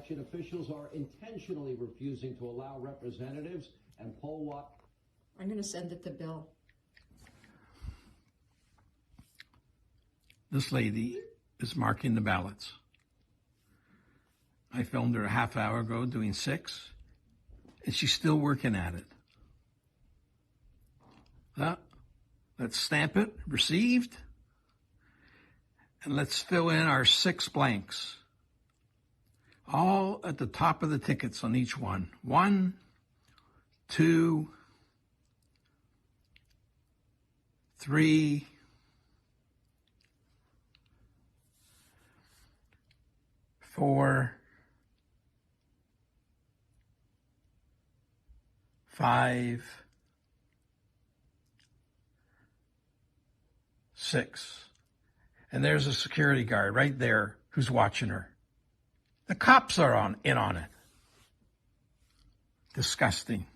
election officials are intentionally refusing to allow representatives and poll watch. I'm going to send it to Bill. This lady is marking the ballots. I filmed her a half hour ago doing 6, and she's still working at it. Let's stamp it, received, and let's fill in our 6 blanks. All at the top of the tickets on each one. 1, 2, 3, 4, 5, 6. And there's a security guard right there who's watching her. The cops are in on it. Disgusting.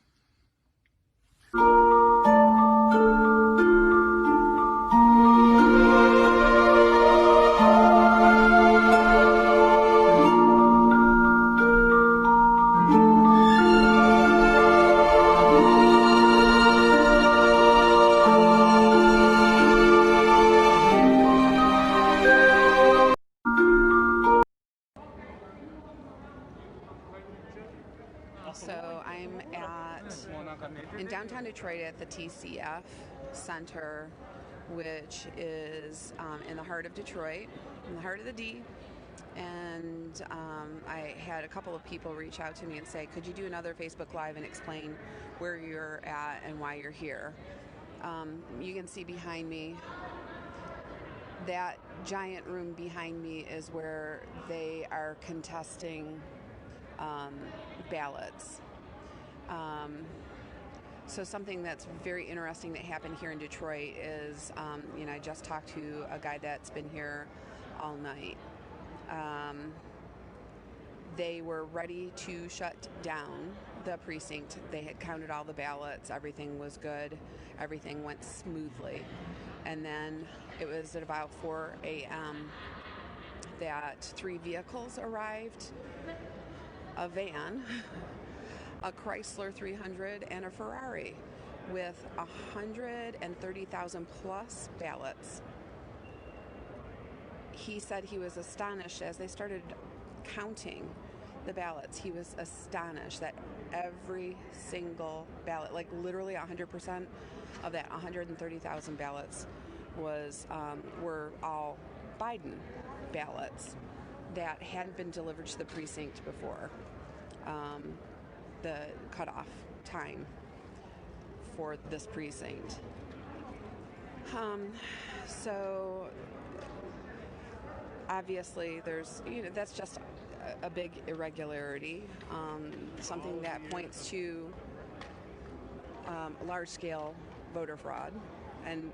So I'm in downtown Detroit at the TCF Center, which is in the heart of Detroit, in the heart of the D. And I had a couple of people reach out to me and say, could you do another Facebook Live and explain where you're at and why you're here? You can see behind me, that giant room behind me is where they are contesting ballots. So something that's very interesting that happened here in Detroit is, I just talked to a guy that's been here all night. They were ready to shut down the precinct. They had counted all the ballots. Everything was good. Everything went smoothly. And then it was at about 4 a.m. that 3 vehicles arrived. A van, a Chrysler 300, and a Ferrari with 130,000 plus ballots. He said he was astonished as they started counting the ballots. He was astonished that every single ballot, like literally 100% of that 130,000 ballots were all Biden ballots that hadn't been delivered to the precinct before the cutoff time for this precinct. So obviously there's, that's just a big irregularity, something that points to large-scale voter fraud, and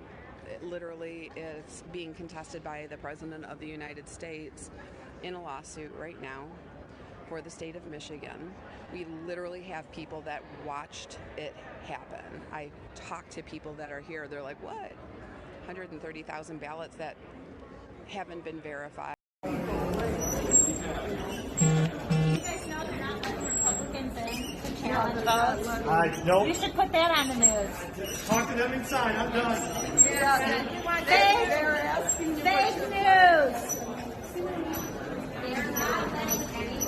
it literally is being contested by the President of the United States in a lawsuit right now for the state of Michigan. We literally have people that watched it happen. I talked to people that are here. They're like, what? 130,000 ballots that haven't been verified. You guys know they're not letting Republicans in to challenge votes? Nope. You should put that on the news. Talk to them inside. I'm done. Fake news. They're not letting anyone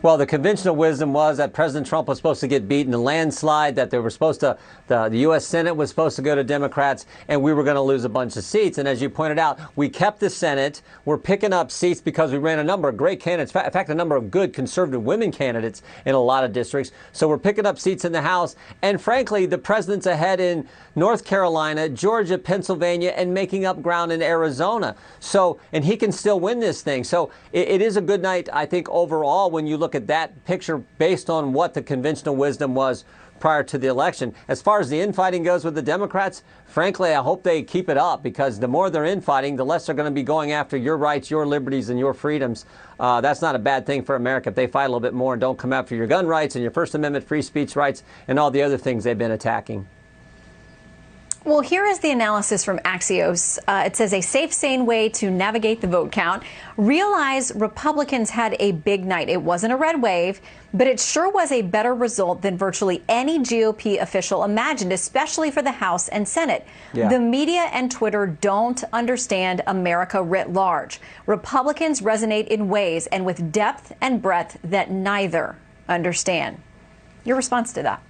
Well, the conventional wisdom was that President Trump was supposed to get beat in a landslide, that they were supposed to, the U.S. Senate was supposed to go to Democrats, and we were going to lose a bunch of seats. And as you pointed out, we kept the Senate. We're picking up seats because we ran a number of great candidates. In fact, a number of good conservative women candidates in a lot of districts. So we're picking up seats in the House. And frankly, the president's ahead in North Carolina, Georgia, Pennsylvania, and making up ground in Arizona. So, and he can still win this thing. So it is a good night, I think, overall, when you look at that picture based on what the conventional wisdom was prior to the election. As far as the infighting goes with the Democrats, frankly, I hope they keep it up, because the more they're infighting, the less they're going to be going after your rights, your liberties, and your freedoms. That's not a bad thing for America if they fight a little bit more and don't come after your gun rights and your First Amendment free speech rights and all the other things they've been attacking. Well, here is the analysis from Axios. It says a safe, sane way to navigate the vote count. Realize Republicans had a big night. It wasn't a red wave, but it sure was a better result than virtually any GOP official imagined, especially for the House and Senate. Yeah. The media and Twitter don't understand America writ large. Republicans resonate in ways and with depth and breadth that neither understand. Your response to that?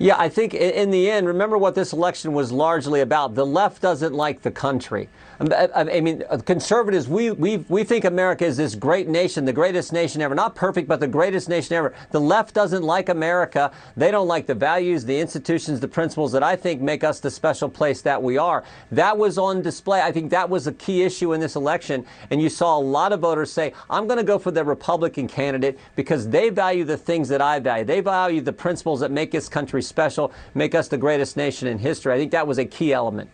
Yeah, I think in the end, remember what this election was largely about. The left doesn't like the country. I mean, conservatives, we think America is this great nation, the greatest nation ever. Not perfect, but the greatest nation ever. The left doesn't like America. They don't like the values, the institutions, the principles that I think make us the special place that we are. That was on display. I think that was a key issue in this election. And you saw a lot of voters say, I'm going to go for the Republican candidate because they value the things that I value. They value the principles that make this country special, make us the greatest nation in history. I think that was a key element.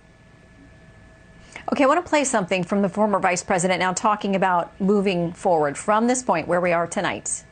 Okay, I want to play something from the former vice president now talking about moving forward from this point where we are tonight.